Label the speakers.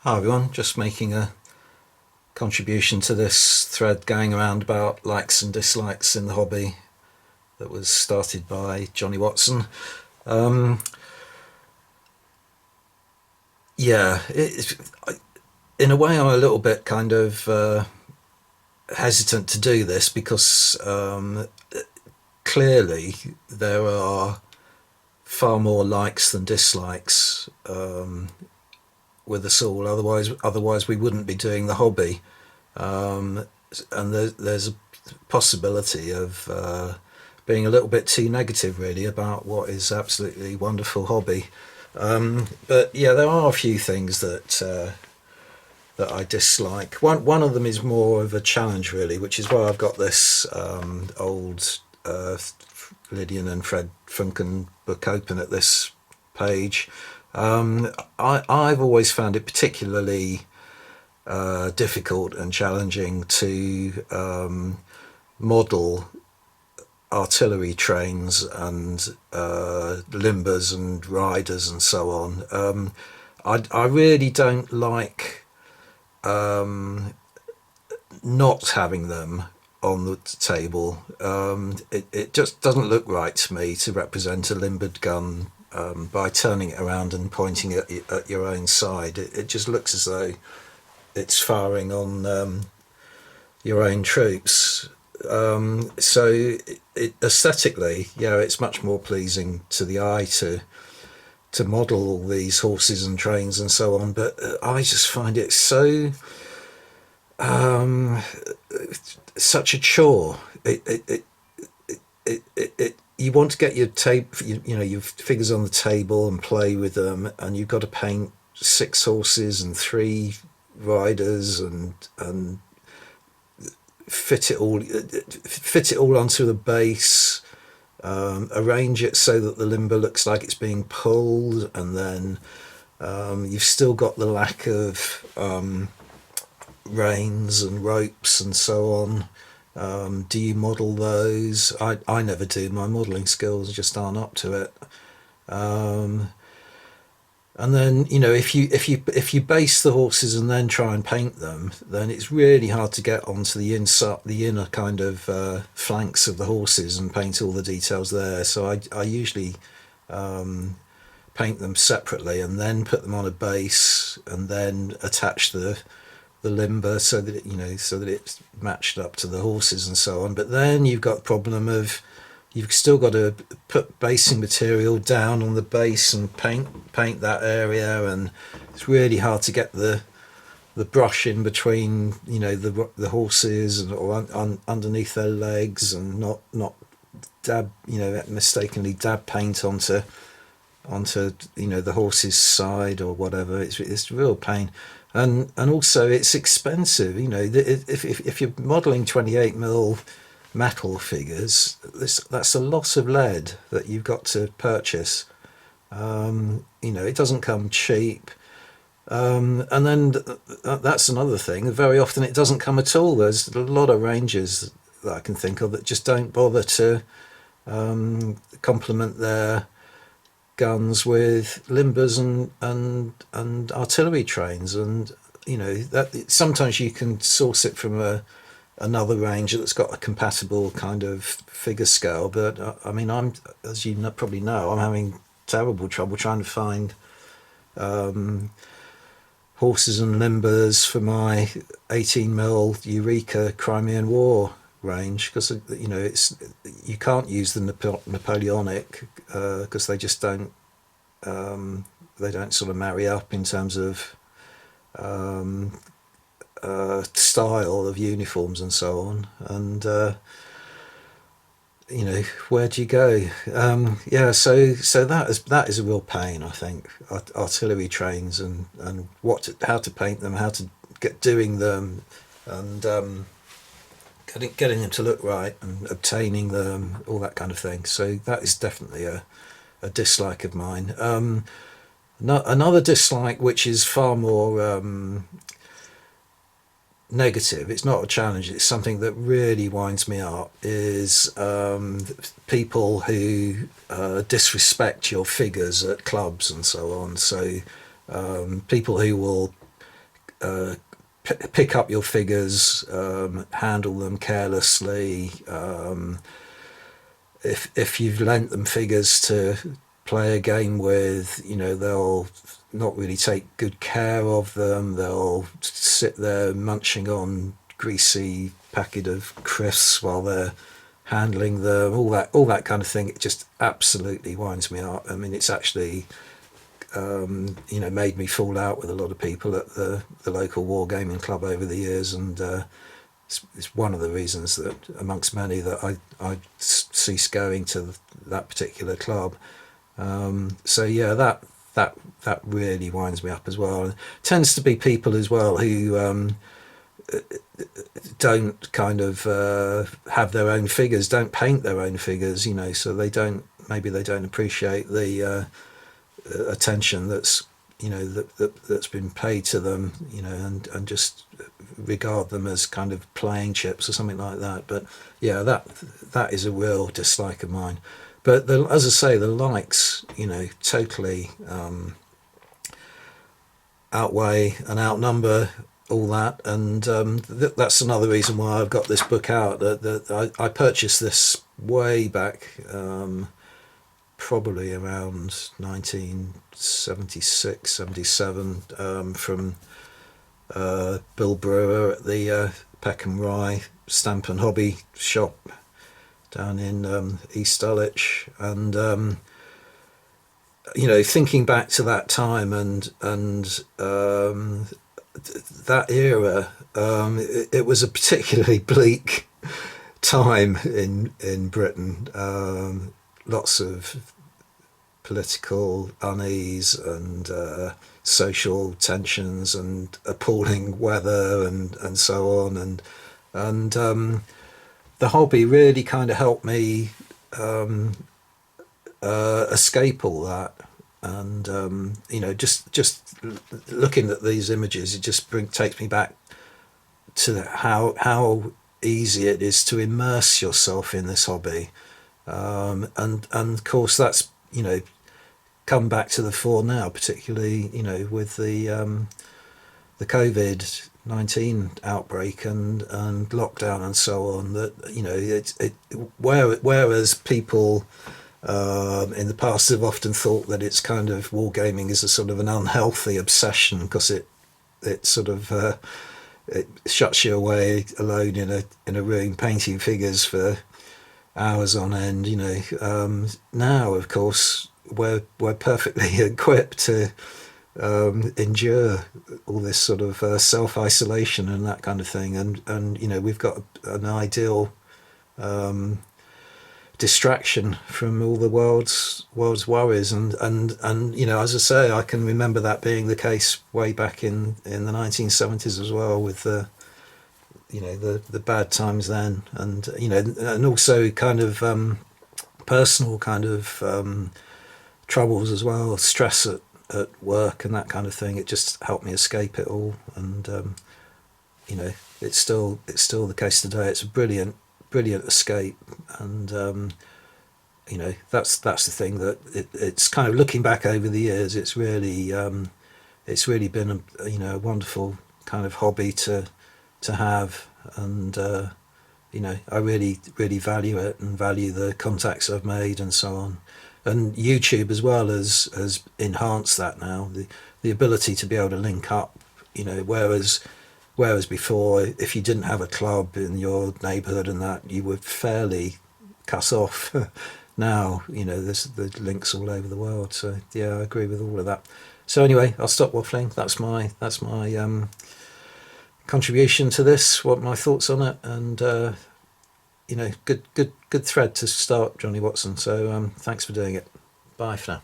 Speaker 1: Hi everyone, just making a contribution to this thread going around about likes and dislikes in the hobby that was started by Jonny Watson. Um, yeah, in a way I'm a little bit kind of hesitant to do this because clearly there are far more likes than dislikes with us all. Otherwise we wouldn't be doing the hobby. Um, and there's a possibility of being a little bit too negative, really, about what is absolutely wonderful hobby. But yeah, there are a few things that I dislike. One of them is more of a challenge, really, which is why I've got this old Lydian and Fred Funken book open at this page. I've always found it particularly difficult and challenging to model artillery trains and limbers and riders and so on. I really don't like not having them on the table. It just doesn't look right to me to represent a limbered gun by turning it around and pointing it at your own side. It just looks as though it's firing on your own troops. So aesthetically, yeah, it's much more pleasing to the eye to model all these horses and trains and so on. But I just find it so such a chore. You want to get your tape, your figures on the table and play with them, and you've got to paint six horses and three riders and fit it all onto the base, arrange it so that the limber looks like it's being pulled, and then you've still got the lack of reins and ropes and so on. Do you model those? I never do. My modelling skills just aren't up to it. And then if you base the horses and then try and paint them, then it's really hard to get onto the inner kind of flanks of the horses and paint all the details there. So I usually paint them separately and then put them on a base and then attach the limber so that it's matched up to the horses and so on. But then you've got the problem of you've still got to put basing material down on the base and paint that area, and it's really hard to get the brush in between the horses or underneath their legs, and not dab mistakenly dab paint onto the horse's side or whatever. It's a real pain, and also it's expensive. If you're modelling 28mm metal figures, that's a lot of lead that you've got to purchase. It doesn't come cheap. And then that's another thing. Very often it doesn't come at all. There's a lot of ranges that I can think of that just don't bother to complement their guns with limbers and artillery trains, and that sometimes you can source it from another range that's got a compatible kind of figure scale. But I'm, as you probably know, I'm having terrible trouble trying to find horses and limbers for my 18mm Eureka Crimean War range, because you can't use the Napoleonic because they just don't sort of marry up in terms of style of uniforms and so on. And where do you go? So that is a real pain, I think. Artillery trains and how to paint them, how to get doing them, and getting them to look right and obtaining them, all that kind of thing. So that is definitely a dislike of mine. Another dislike, which is far more negative, it's not a challenge, it's something that really winds me up, is people who disrespect your figures at clubs and so on. So people who will pick up your figures, handle them carelessly. If you've lent them figures to play a game with, they'll not really take good care of them. They'll sit there munching on greasy packet of crisps while they're handling them. All that kind of thing. It just absolutely winds me up. I mean, it's actually made me fall out with a lot of people at the local wargaming club over the years, and it's one of the reasons that, amongst many, that I ceased going to that particular club. So yeah, that really winds me up as well. And it tends to be people as well who don't kind of have their own figures, don't paint their own figures, so maybe they don't appreciate the attention that's that's been paid to them, and just regard them as kind of playing chips or something like that. But yeah, that is a real dislike of mine. But as I say, the likes, totally outweigh and outnumber all that, and that's another reason why I've got this book out. That I purchased this way back, probably around 1976, 77, from Bill Brewer at the Peckham Rye Stamp and Hobby shop down in East Dulwich, and thinking back to that time and that era, it was a particularly bleak time in Britain. Lots of political unease and social tensions and appalling weather and so on, and the hobby really kind of helped me escape all that. And just looking at these images, it just takes me back to how easy it is to immerse yourself in this hobby, and of course that's come back to the fore now, particularly with the COVID-19 outbreak and lockdown and so on. That whereas people in the past have often thought that it's kind of wargaming is a sort of an unhealthy obsession because it sort of it shuts you away alone in a room painting figures for hours on end. Now of course we're perfectly equipped to endure all this sort of self-isolation and that kind of thing, and we've got an ideal distraction from all the world's worries, and as I say, I can remember that being the case way back in the 1970s as well, with the bad times then, and and also kind of personal kind of troubles as well, stress at work and that kind of thing. It just helped me escape it all, and it's still the case today. It's a brilliant escape, and that's the thing, that it's kind of looking back over the years, it's really been a wonderful kind of hobby to have, and I really value it and value the contacts I've made and so on. And YouTube as well has enhanced that now, the ability to be able to link up, whereas before, if you didn't have a club in your neighbourhood and that, you were fairly cut off. Now, there's the links all over the world. So yeah, I agree with all of that. So anyway, I'll stop waffling. That's my contribution to this, what my thoughts on it, and good thread to start, Jonny Watson. So thanks for doing it. Bye for now.